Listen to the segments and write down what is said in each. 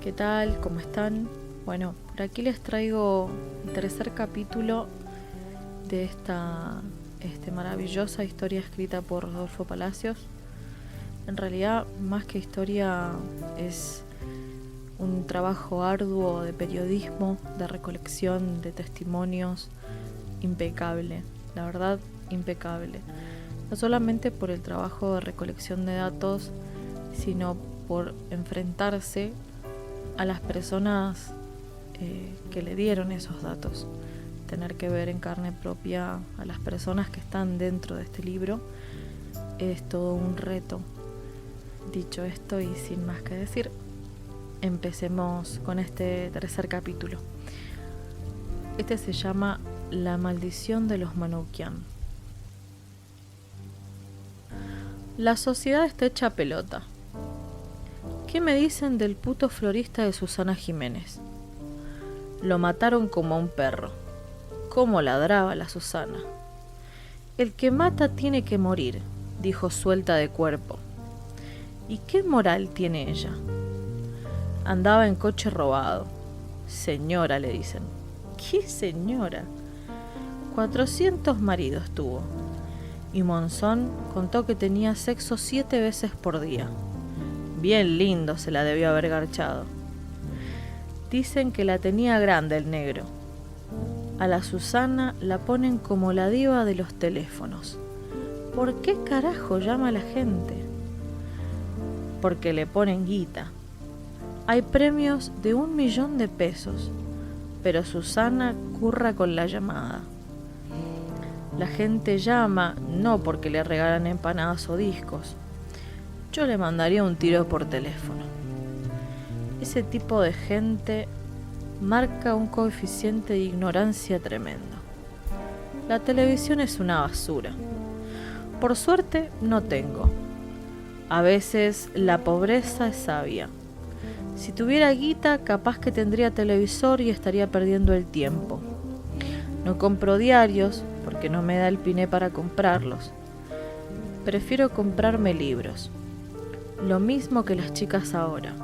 ¿Qué tal? ¿Cómo están? Bueno, por aquí les traigo el tercer capítulo de esta maravillosa historia escrita por Rodolfo Palacios. En realidad, más que historia, es un trabajo arduo de periodismo, de recolección de testimonios, impecable, la verdad, impecable. No solamente por el trabajo de recolección de datos, sino por enfrentarse a las personas que le dieron esos datos, tener que ver en carne propia a las personas que están dentro de este libro es todo un reto. Dicho esto y sin más que decir, empecemos con este tercer capítulo. Este se llama La maldición de los Manoukian. La sociedad está hecha pelota. ¿Qué me dicen del puto florista de Susana Jiménez? Lo mataron como a un perro. ¿Cómo ladraba la Susana? El que mata tiene que morir, dijo suelta de cuerpo. ¿Y qué moral tiene ella? Andaba en coche robado. Señora, le dicen. ¿Qué señora? 400 maridos tuvo. Y Monzón contó que tenía sexo 7 veces por día. Bien lindo se la debió haber garchado. Dicen que la tenía grande el negro. A la Susana la ponen como la diva de los teléfonos. ¿Por qué carajo llama a la gente? Porque le ponen guita. Hay premios de 1 millón de pesos, pero Susana curra con la llamada. La gente llama no porque le regalan empanadas o discos. Yo le mandaría un tiro por teléfono. Ese tipo de gente marca un coeficiente de ignorancia tremendo. La televisión es una basura. Por suerte no tengo. A veces la pobreza es sabia. Si tuviera guita, capaz que tendría televisor y estaría perdiendo el tiempo. No compro diarios porque no me da el piné para comprarlos. Prefiero comprarme libros. Lo mismo que las chicas ahora.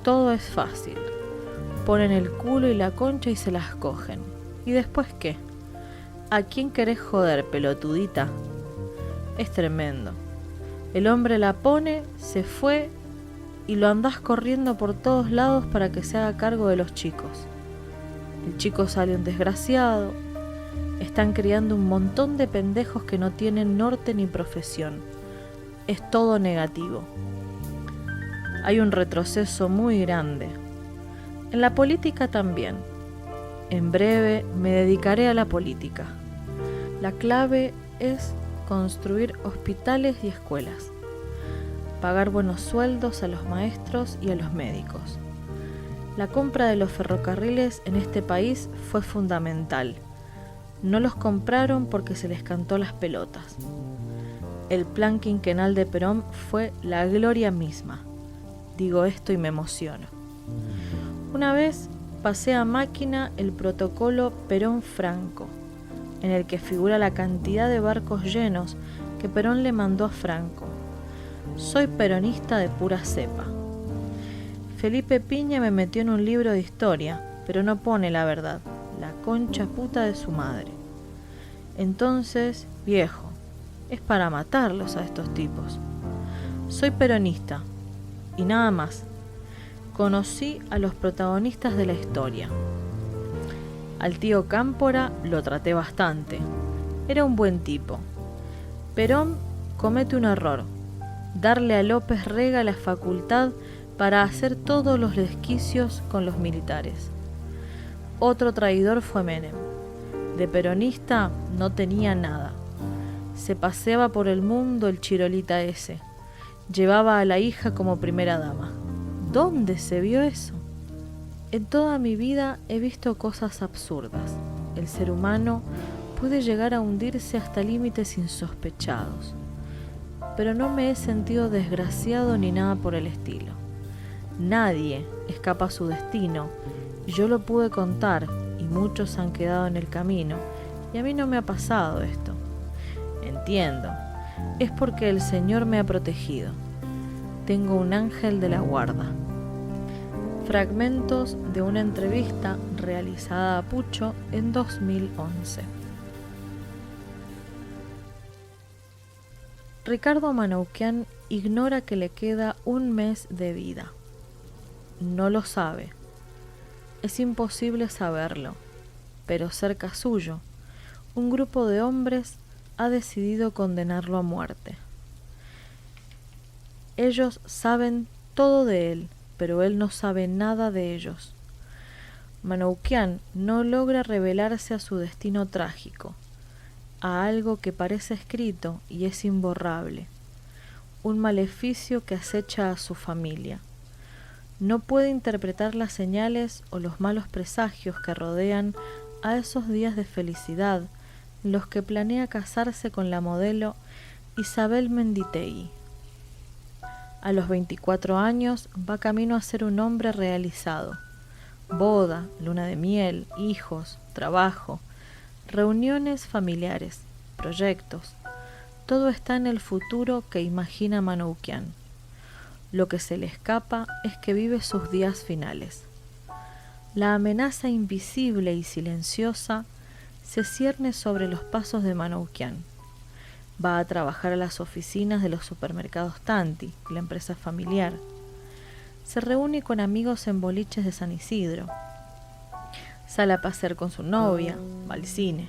Todo es fácil. Ponen el culo y la concha y se las cogen. ¿Y después qué? ¿A quién querés joder, pelotudita? Es tremendo. El hombre la pone, se fue y lo andás corriendo por todos lados para que se haga cargo de los chicos. El chico sale un desgraciado. Están criando un montón de pendejos que no tienen norte ni profesión. Es todo negativo. Hay un retroceso muy grande. En la política también. En breve me dedicaré a la política. La clave es construir hospitales y escuelas. Pagar buenos sueldos a los maestros y a los médicos. La compra de los ferrocarriles en este país fue fundamental. No los compraron porque se les cantó las pelotas. El plan quinquenal de Perón fue la gloria misma. Digo esto y me emociono. Una vez pasé a máquina el protocolo Perón-Franco, en el que figura la cantidad de barcos llenos que Perón le mandó a Franco. Soy peronista de pura cepa. Felipe Piña me metió en un libro de historia, pero no pone la verdad, la concha puta de su madre. Entonces, viejo, es para matarlos a estos tipos. Soy peronista, y nada más. Conocí a los protagonistas de la historia. Al tío Cámpora lo traté bastante. Era un buen tipo. Perón comete un error: darle a López Rega la facultad para hacer todos los desquicios con los militares. Otro traidor fue Menem. De peronista no tenía nada. Se paseaba por el mundo el chirolita ese. Llevaba a la hija como primera dama. ¿Dónde se vio eso? En toda mi vida he visto cosas absurdas. El ser humano puede llegar a hundirse hasta límites insospechados. Pero no me he sentido desgraciado ni nada por el estilo. Nadie escapa a su destino. Yo lo pude contar y muchos han quedado en el camino. Y a mí no me ha pasado esto. Entiendo. Es porque el Señor me ha protegido. Tengo un ángel de la guarda. Fragmentos de una entrevista realizada a Pucho en 2011. Ricardo Manoukian ignora que le queda un mes de vida. No lo sabe. Es imposible saberlo, pero cerca suyo, un grupo de hombres ha decidido condenarlo a muerte. Ellos saben todo de él, pero él no sabe nada de ellos. Manoukian no logra revelarse a su destino trágico, a algo que parece escrito y es imborrable, un maleficio que acecha a su familia. No puede interpretar las señales o los malos presagios que rodean a esos días de felicidad en los que planea casarse con la modelo Isabel Menditegui. A los 24 años va camino a ser un hombre realizado. Boda, luna de miel, hijos, trabajo, reuniones familiares, proyectos. Todo está en el futuro que imagina Manoukian. Lo que se le escapa es que vive sus días finales. La amenaza invisible y silenciosa se cierne sobre los pasos de Manoukian. Va a trabajar a las oficinas de los supermercados Tanti, la empresa familiar. Se reúne con amigos en boliches de San Isidro. Sale a pasear con su novia, va al cine.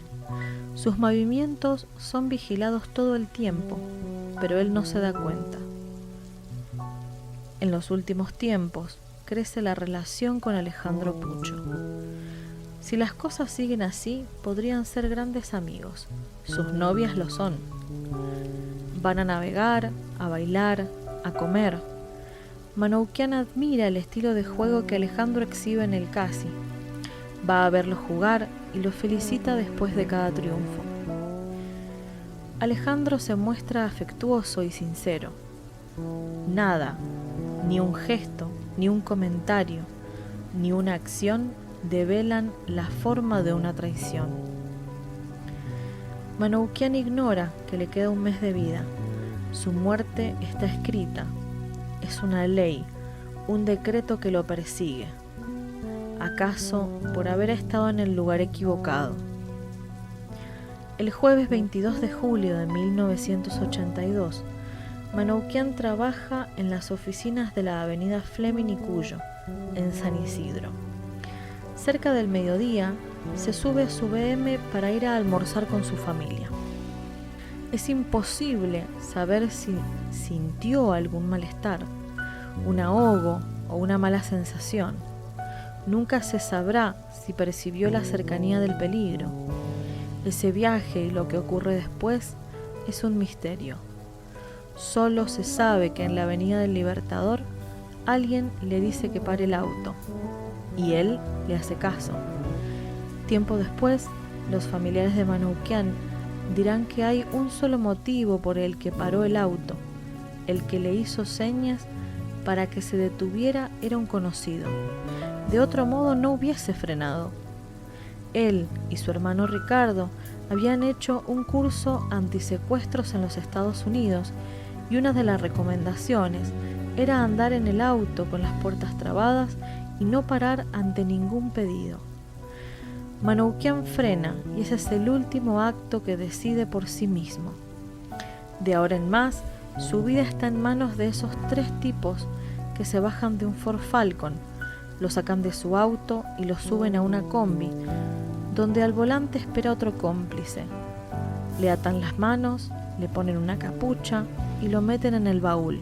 Sus movimientos son vigilados todo el tiempo, pero él no se da cuenta. En los últimos tiempos crece la relación con Alejandro Pucho. Si las cosas siguen así, podrían ser grandes amigos. Sus novias lo son. Van a navegar, a bailar, a comer. Manoukian admira el estilo de juego que Alejandro exhibe en el Casi. Va a verlo jugar y lo felicita después de cada triunfo. Alejandro se muestra afectuoso y sincero. Nada, ni un gesto, ni un comentario, ni una acción develan la forma de una traición. Manoukian ignora que le queda un mes de vida. Su muerte está escrita. Es una ley, un decreto que lo persigue. ¿Acaso por haber estado en el lugar equivocado? El jueves 22 de julio de 1982, Manoukian trabaja en las oficinas de la avenida Fleming y Cuyo, en San Isidro. Cerca del mediodía, se sube a su BM para ir a almorzar con su familia. Es imposible saber si sintió algún malestar, un ahogo o una mala sensación. Nunca se sabrá si percibió la cercanía del peligro. Ese viaje y lo que ocurre después es un misterio. Solo se sabe que en la Avenida del Libertador alguien le dice que pare el auto y él le hace caso. Tiempo después, los familiares de Manoukian dirán que hay un solo motivo por el que paró el auto. El que le hizo señas para que se detuviera era un conocido. De otro modo no hubiese frenado. Él y su hermano Ricardo habían hecho un curso antisecuestros en los Estados Unidos y una de las recomendaciones era andar en el auto con las puertas trabadas y no parar ante ningún pedido. Manoukian frena y ese es el último acto que decide por sí mismo. De ahora en más, su vida está en manos de esos 3 tipos que se bajan de un Ford Falcon, lo sacan de su auto y lo suben a una combi, donde al volante espera otro cómplice. Le atan las manos, le ponen una capucha y lo meten en el baúl.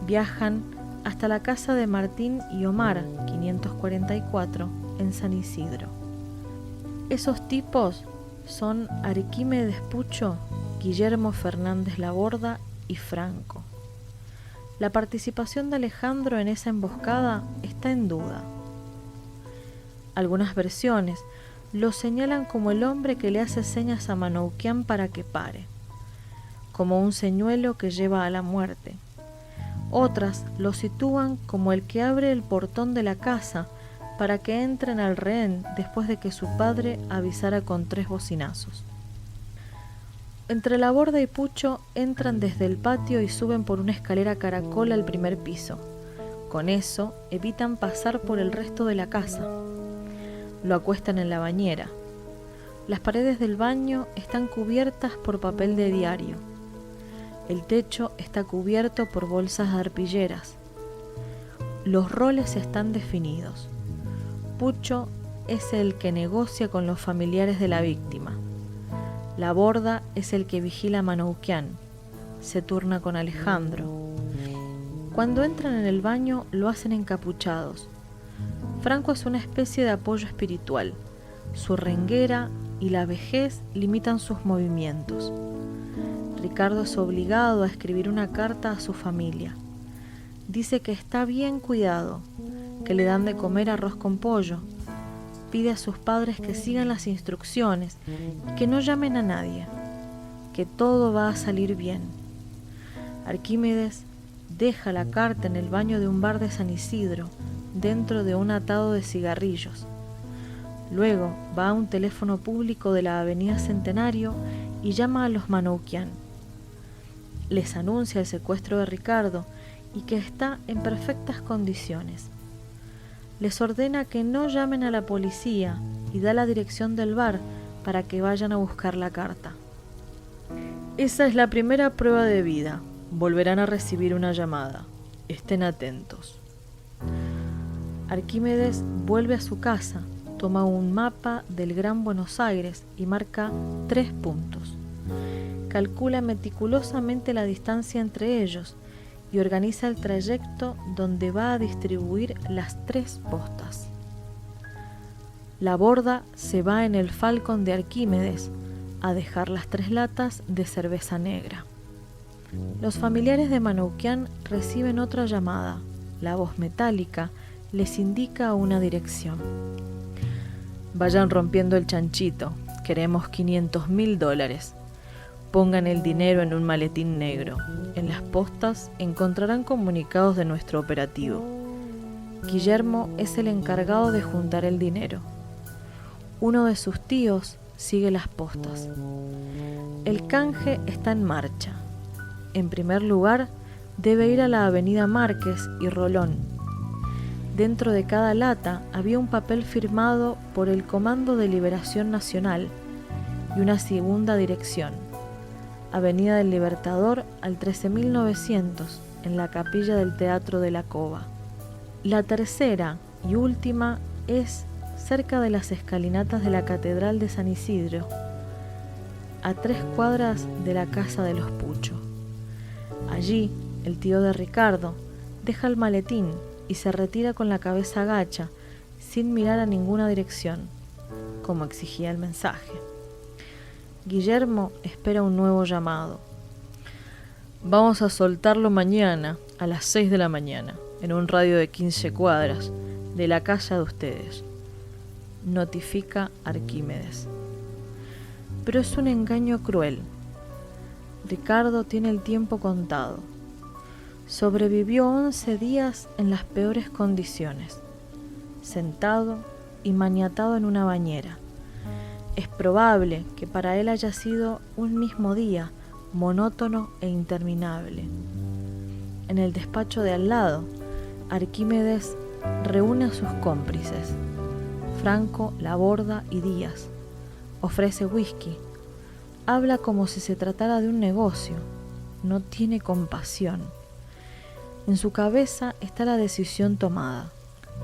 Viajan hasta la casa de Martín y Omar, 544, en San Isidro. Esos tipos son Arquímedes Pucho, Guillermo Fernández Laborda y Franco. La participación de Alejandro en esa emboscada está en duda. Algunas versiones lo señalan como el hombre que le hace señas a Manoukian para que pare, como un señuelo que lleva a la muerte. Otras lo sitúan como el que abre el portón de la casa para que entren al rehén después de que su padre avisara con 3 bocinazos. Entre Laborda y Pucho entran desde el patio y suben por una escalera caracol al primer piso. Con eso evitan pasar por el resto de la casa. Lo acuestan en la bañera. Las paredes del baño están cubiertas por papel de diario. El techo está cubierto por bolsas de arpilleras. Los roles están definidos. Pucho es el que negocia con los familiares de la víctima. La Borda es el que vigila a Manoukian. Se turna con Alejandro. Cuando entran en el baño lo hacen encapuchados. Franco es una especie de apoyo espiritual. Su renguera y la vejez limitan sus movimientos. Ricardo es obligado a escribir una carta a su familia. Dice que está bien cuidado, que le dan de comer arroz con pollo. Pide a sus padres que sigan las instrucciones y que no llamen a nadie, que todo va a salir bien. Arquímedes deja la carta en el baño de un bar de San Isidro, dentro de un atado de cigarrillos. Luego va a un teléfono público de la avenida Centenario y llama a los Manoukian. Les anuncia el secuestro de Ricardo y que está en perfectas condiciones. Les ordena que no llamen a la policía y da la dirección del bar para que vayan a buscar la carta. Esa es la primera prueba de vida. Volverán a recibir una llamada. Estén atentos. Arquímedes vuelve a su casa, toma un mapa del Gran Buenos Aires y marca 3 puntos. Calcula meticulosamente la distancia entre ellos y organiza el trayecto donde va a distribuir las 3 postas. La Borda se va en el Falcon de Arquímedes a dejar las 3 latas de cerveza negra. Los familiares de Manoukian reciben otra llamada. La voz metálica les indica una dirección. Vayan rompiendo el chanchito, queremos $500.000. Pongan el dinero en un maletín negro. En las postas encontrarán comunicados de nuestro operativo. Guillermo es el encargado de juntar el dinero. Uno de sus tíos sigue las postas. El canje está en marcha. En primer lugar, debe ir a la avenida Márquez y Rolón. Dentro de cada lata había un papel firmado por el Comando de Liberación Nacional y una segunda dirección. Avenida del Libertador al 13.900, en la capilla del Teatro de la Cova. La tercera y última es cerca de las escalinatas de la Catedral de San Isidro, a 3 cuadras de la casa de los Pucho. Allí, el tío de Ricardo deja el maletín y se retira con la cabeza gacha, sin mirar a ninguna dirección, como exigía el mensaje. Guillermo espera un nuevo llamado. Vamos a soltarlo mañana a las 6 de la mañana, en un radio de 15 cuadras de la casa de ustedes, notifica Arquímedes. Pero es un engaño cruel. Ricardo tiene el tiempo contado. Sobrevivió 11 días en las peores condiciones, sentado y maniatado en una bañera. Es probable que para él haya sido un mismo día, monótono e interminable. En el despacho de al lado, Arquímedes reúne a sus cómplices, Franco, La Borda y Díaz. Ofrece whisky. Habla como si se tratara de un negocio. No tiene compasión. En su cabeza está la decisión tomada.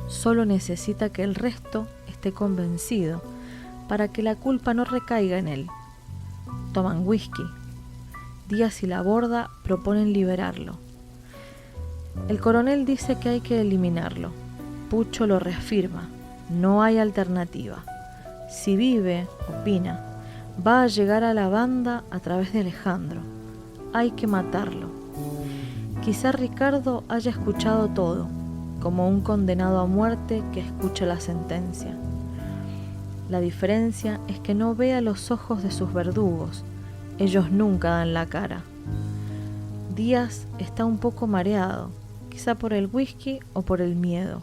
Solo necesita que el resto esté convencido para que la culpa no recaiga en él. Toman whisky. Díaz y La Borda proponen liberarlo. El coronel dice que hay que eliminarlo. Pucho lo reafirma. No hay alternativa. Si vive, opina, va a llegar a la banda a través de Alejandro. Hay que matarlo. Quizá Ricardo haya escuchado todo, como un condenado a muerte que escucha la sentencia. La diferencia es que no ve a los ojos de sus verdugos. Ellos nunca dan la cara. Díaz está un poco mareado, quizá por el whisky o por el miedo.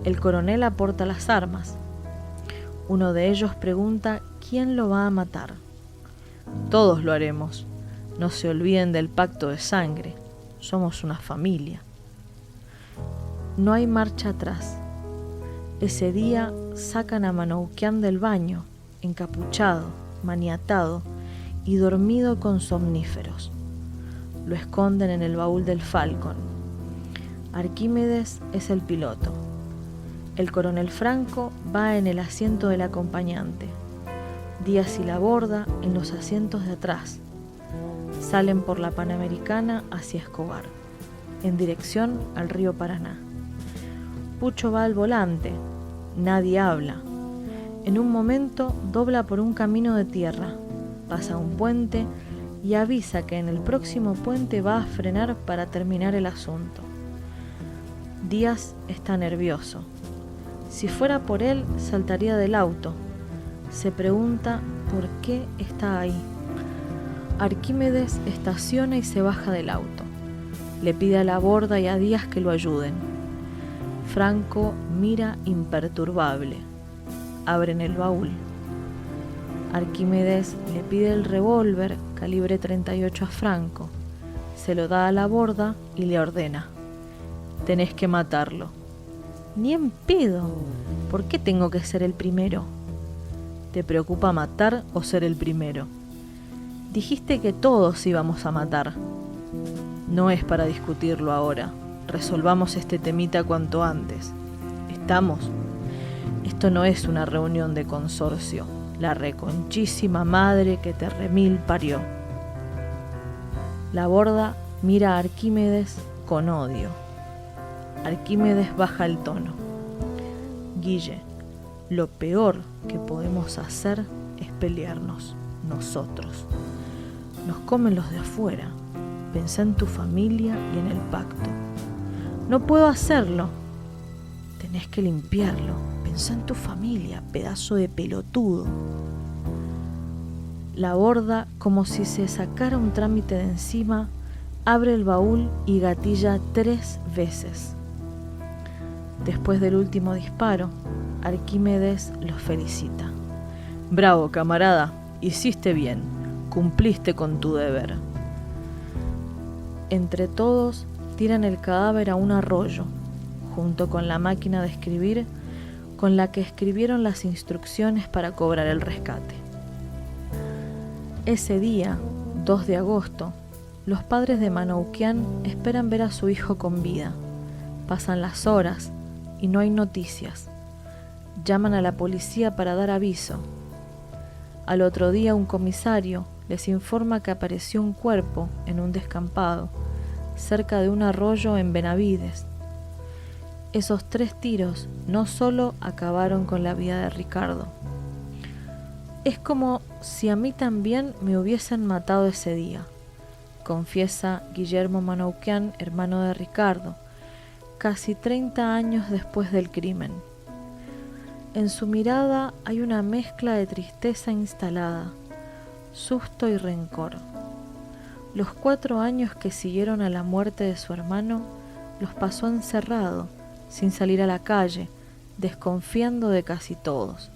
El coronel aporta las armas. Uno de ellos pregunta quién lo va a matar. Todos lo haremos. No se olviden del pacto de sangre. Somos una familia. No hay marcha atrás. Ese día sacan a Manoukian del baño, encapuchado, maniatado y dormido con somníferos. Lo esconden en el baúl del Falcon. Arquímedes es el piloto. El coronel Franco va en el asiento del acompañante. Díaz y Laborda en los asientos de atrás. Salen por la Panamericana hacia Escobar, en dirección al río Paraná. Pucho va al volante. Nadie habla. En un momento dobla por un camino de tierra, pasa un puente y avisa que en el próximo puente va a frenar para terminar el asunto. Díaz está nervioso. Si fuera por él, saltaría del auto. Se pregunta por qué está ahí. Arquímedes estaciona y se baja del auto. Le pide a Laborda y a Díaz que lo ayuden. Franco mira imperturbable. Abren el baúl. Arquímedes le pide el revólver calibre 38 a Franco. Se lo da a Laborda y le ordena: tenés que matarlo. Ni en pedo. ¿Por qué tengo que ser el primero? ¿Te preocupa matar o ser el primero? Dijiste que todos íbamos a matar. No es para discutirlo ahora. Resolvamos este temita cuanto antes. ¿Estamos? Esto no es una reunión de consorcio. La reconchísima madre que te remil parió. Laborda mira a Arquímedes con odio. Arquímedes baja el tono. Guille, lo peor que podemos hacer es pelearnos, nosotros. Nos comen los de afuera. Pensá en tu familia y en el pacto. No puedo hacerlo. Tenés que limpiarlo. Pensá en tu familia, pedazo de pelotudo. Laborda, como si se sacara un trámite de encima, abre el baúl y gatilla 3 veces. Después del último disparo, Arquímedes los felicita. Bravo, camarada, hiciste bien, cumpliste con tu deber. Entre todos tiran el cadáver a un arroyo, junto con la máquina de escribir con la que escribieron las instrucciones para cobrar el rescate. Ese día, 2 de agosto, los padres de Manoukian esperan ver a su hijo con vida. Pasan las horas y no hay noticias. Llaman a la policía para dar aviso. Al otro día un comisario les informa que apareció un cuerpo en un descampado, cerca de un arroyo en Benavides. Esos 3 tiros no solo acabaron con la vida de Ricardo. Es como si a mí también me hubiesen matado ese día, confiesa Guillermo Manoukian, hermano de Ricardo, casi 30 años después del crimen. En su mirada hay una mezcla de tristeza instalada, susto y rencor. Los 4 años que siguieron a la muerte de su hermano los pasó encerrado, sin salir a la calle, desconfiando de casi todos,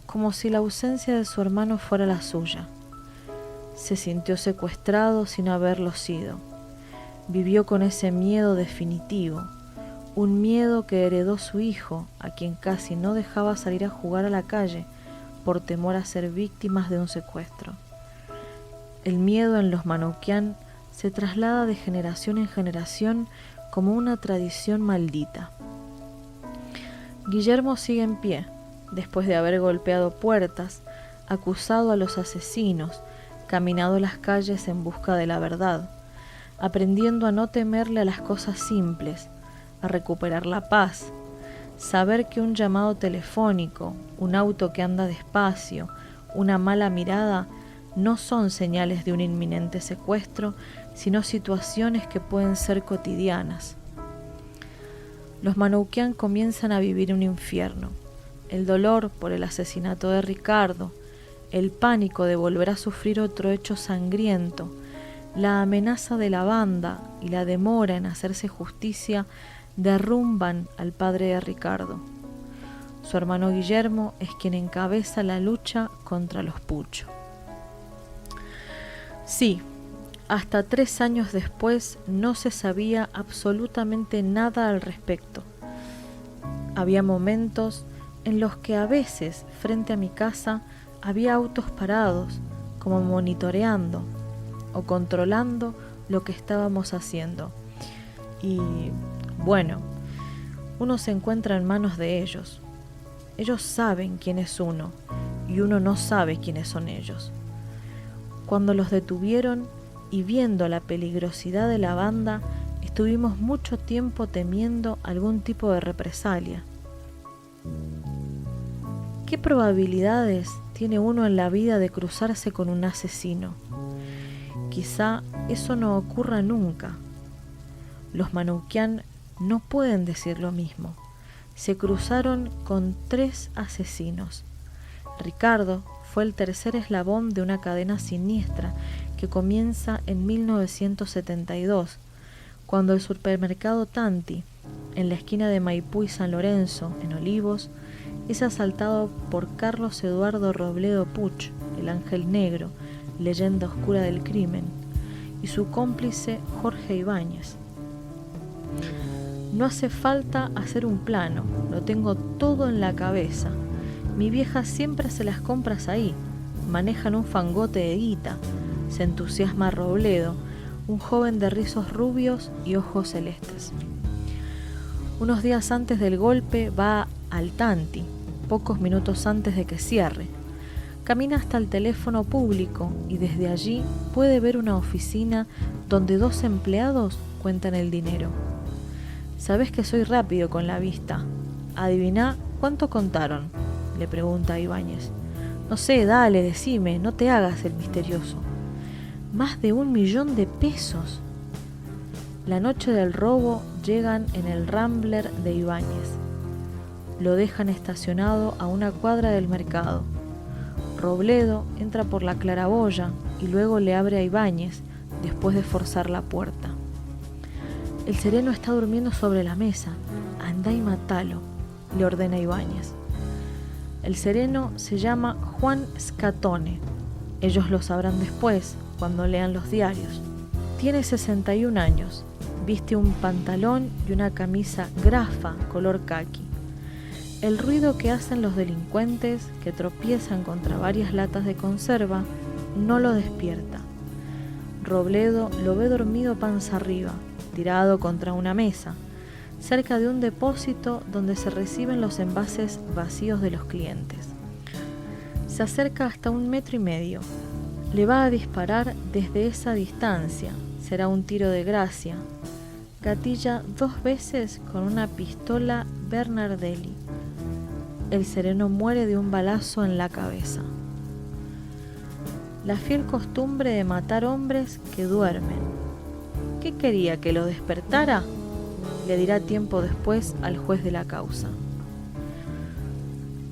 como si la ausencia de su hermano fuera la suya. Se sintió secuestrado sin haberlo sido. Vivió con ese miedo definitivo, un miedo que heredó su hijo, a quien casi no dejaba salir a jugar a la calle por temor a ser víctimas de un secuestro. El miedo en los Manoukian se traslada de generación en generación como una tradición maldita. Guillermo sigue en pie, después de haber golpeado puertas, acusado a los asesinos, caminado las calles en busca de la verdad, aprendiendo a no temerle a las cosas simples, a recuperar la paz, saber que un llamado telefónico, un auto que anda despacio, una mala mirada, no son señales de un inminente secuestro, sino situaciones que pueden ser cotidianas. Los Manoukian comienzan a vivir un infierno. El dolor por el asesinato de Ricardo, el pánico de volver a sufrir otro hecho sangriento, la amenaza de la banda y la demora en hacerse justicia derrumban al padre de Ricardo. Su hermano Guillermo es quien encabeza la lucha contra los Pucho. Sí, Hasta 3 años después no se sabía absolutamente nada al respecto. Había momentos en los que a veces frente a mi casa había autos parados, como monitoreando o controlando lo que estábamos haciendo. Y bueno, uno se encuentra en manos de ellos. Ellos saben quién es uno y uno no sabe quiénes son ellos. Cuando los detuvieron y viendo la peligrosidad de la banda, estuvimos mucho tiempo temiendo algún tipo de represalia. ¿Qué probabilidades tiene uno en la vida de cruzarse con un asesino? Quizá eso no ocurra nunca. Los Manoukian no pueden decir lo mismo. Se cruzaron con 3 asesinos. Ricardo fue el tercer eslabón de una cadena siniestra que comienza en 1972, cuando el supermercado Tanti, en la esquina de Maipú y San Lorenzo, en Olivos, es asaltado por Carlos Eduardo Robledo Puch, el Ángel Negro, leyenda oscura del crimen, y su cómplice Jorge Ibáñez. No hace falta hacer un plano, lo tengo todo en la cabeza. Mi vieja siempre hace las compras ahí, manejan un fangote de guita, se entusiasma Robledo, un joven de rizos rubios y ojos celestes. Unos días antes del golpe va al Tanti, pocos minutos antes de que cierre. Camina hasta el teléfono público y desde allí puede ver una oficina donde 2 empleados cuentan el dinero. Sabés que soy rápido con la vista. Adiviná cuánto contaron, le pregunta a Ibáñez. No sé, dale, decime, no te hagas el misterioso. Más de 1 millón de pesos. La noche del robo llegan en el Rambler de Ibáñez. Lo dejan estacionado a una cuadra del mercado. Robledo entra por la claraboya y luego le abre a Ibáñez después de forzar la puerta. El sereno está durmiendo sobre la mesa. Andá y matalo, le ordena Ibáñez. El sereno se llama Juan Scatone. Ellos lo sabrán después, cuando lean los diarios. Tiene 61 años. Viste un pantalón y una camisa grafa color caqui. El ruido que hacen los delincuentes que tropiezan contra varias latas de conserva no lo despierta. Robledo lo ve dormido panza arriba, tirado contra una mesa, cerca de un depósito donde se reciben los envases vacíos de los clientes. Se acerca hasta 1,5 metros. Le va a disparar desde esa distancia. Será un tiro de gracia. Gatilla 2 veces con una pistola Bernardelli. El sereno muere de un balazo en la cabeza. La fiel costumbre de matar hombres que duermen. ¿Qué quería, que lo despertara? Le dirá tiempo después al juez de la causa.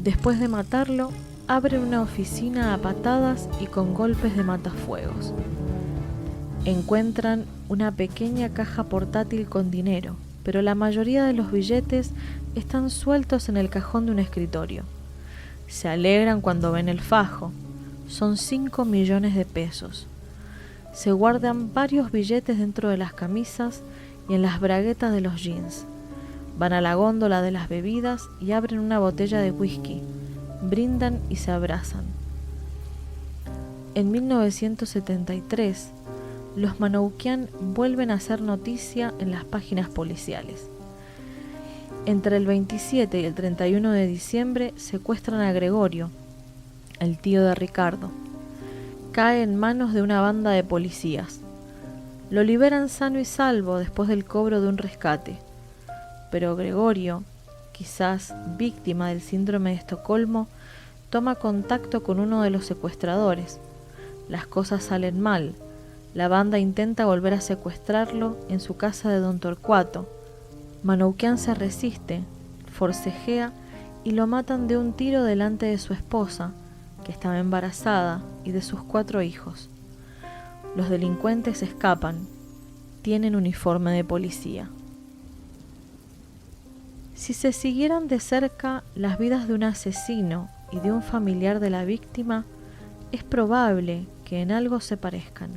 Después de matarlo, abren una oficina a patadas y con golpes de matafuegos. Encuentran una pequeña caja portátil con dinero, pero la mayoría de los billetes están sueltos en el cajón de un escritorio. Se alegran cuando ven el fajo. Son 5 millones de pesos. Se guardan varios billetes dentro de las camisas y en las braguetas de los jeans. Van a la góndola de las bebidas y abren una botella de whisky. Brindan y se abrazan. En 1973, los Manoukian vuelven a hacer noticia en las páginas policiales. Entre el 27 y el 31 de diciembre secuestran a Gregorio, el tío de Ricardo. Cae en manos de una banda de policías. Lo liberan sano y salvo después del cobro de un rescate. Pero Gregorio, quizás víctima del síndrome de Estocolmo, toma contacto con uno de los secuestradores. Las cosas salen mal. La banda intenta volver a secuestrarlo en su casa de Don Torcuato. Manoukian se resiste, forcejea y lo matan de un tiro delante de su esposa, que estaba embarazada, y de sus 4 hijos. Los delincuentes escapan. Tienen uniforme de policía. Si se siguieran de cerca las vidas de un asesino y de un familiar de la víctima, es probable que en algo se parezcan.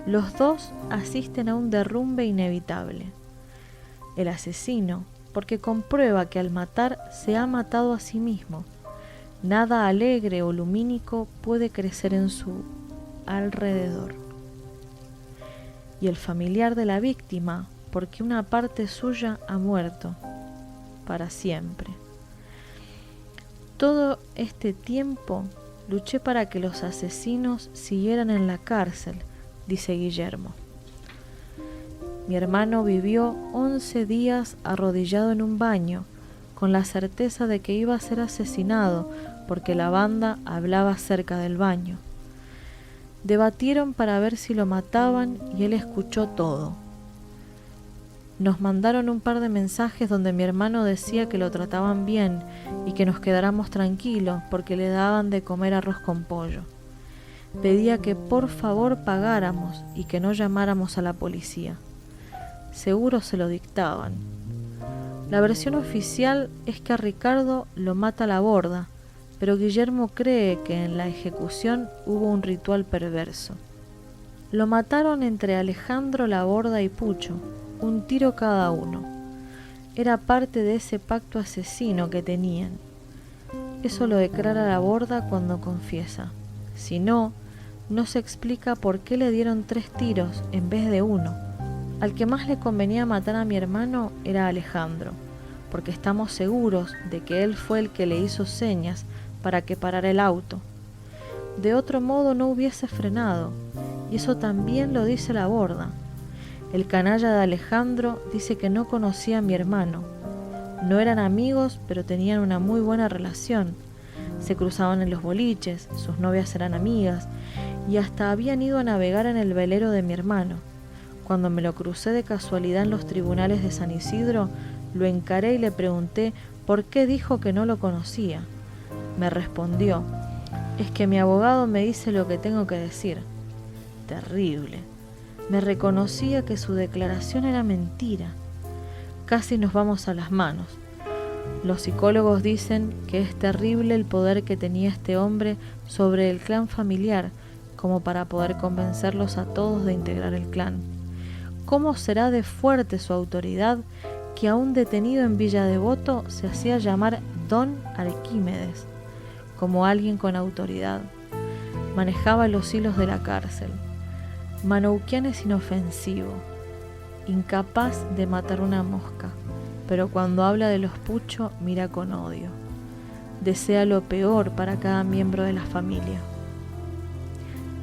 Los dos asisten a un derrumbe inevitable. El asesino, porque comprueba que al matar se ha matado a sí mismo. Nada alegre o lumínico puede crecer en su alrededor. Y el familiar de la víctima, porque una parte suya ha muerto para siempre. Todo este tiempo luché para que los asesinos siguieran en la cárcel, dice Guillermo. Mi hermano vivió 11 días arrodillado en un baño, con la certeza de que iba a ser asesinado porque la banda hablaba cerca del baño. Debatieron para ver si lo mataban y él escuchó todo. Nos mandaron un par de mensajes donde mi hermano decía que lo trataban bien y que nos quedáramos tranquilos porque le daban de comer arroz con pollo. Pedía que por favor pagáramos y que no llamáramos a la policía. Seguro se lo dictaban. La versión oficial es que a Ricardo lo mata la Borda, pero Guillermo cree que en la ejecución hubo un ritual perverso. Lo mataron entre Alejandro, la Borda y Pucho, un tiro cada uno. Era parte de ese pacto asesino que tenían. Eso lo declara la Borda cuando confiesa. Si no, no se explica por qué le dieron 3 tiros en vez de 1. Al que más le convenía matar a mi hermano era Alejandro, porque estamos seguros de que él fue el que le hizo señas para que parara el auto. De otro modo no hubiese frenado, y eso también lo dice la Borda. El canalla de Alejandro dice que no conocía a mi hermano. No eran amigos, pero tenían una muy buena relación. Se cruzaban en los boliches, sus novias eran amigas, y hasta habían ido a navegar en el velero de mi hermano. Cuando me lo crucé de casualidad en los tribunales de San Isidro, lo encaré y le pregunté por qué dijo que no lo conocía. Me respondió: es que mi abogado me dice lo que tengo que decir. Terrible. Me reconocía que su declaración era mentira. Casi nos vamos a las manos. Los psicólogos dicen que es terrible el poder que tenía este hombre sobre el clan familiar, como para poder convencerlos a todos de integrar el clan. ¿Cómo será de fuerte su autoridad que a un detenido en Villa Devoto se hacía llamar Don Arquímedes, como alguien con autoridad? Manejaba los hilos de la cárcel. Manoukian es inofensivo, incapaz de matar una mosca, pero cuando habla de los Pucho mira con odio. Desea lo peor para cada miembro de la familia,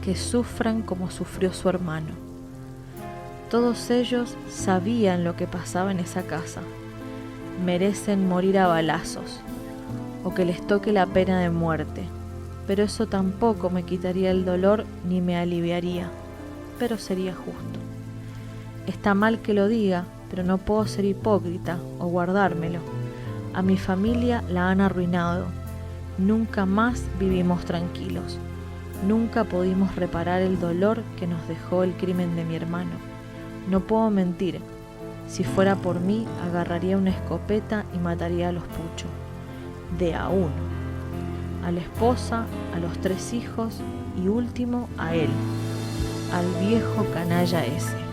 que sufran como sufrió su hermano. Todos ellos sabían lo que pasaba en esa casa. Merecen morir a balazos, o que les toque la pena de muerte, pero eso tampoco me quitaría el dolor ni me aliviaría, pero sería justo. Está mal que lo diga, pero no puedo ser hipócrita o guardármelo. A mi familia la han arruinado. Nunca más vivimos tranquilos. Nunca pudimos reparar el dolor que nos dejó el crimen de mi hermano. No puedo mentir. Si fuera por mí, agarraría una escopeta y mataría a los Pucho. De a uno. A la esposa, a los 3 hijos y último a él. Al viejo canalla ese.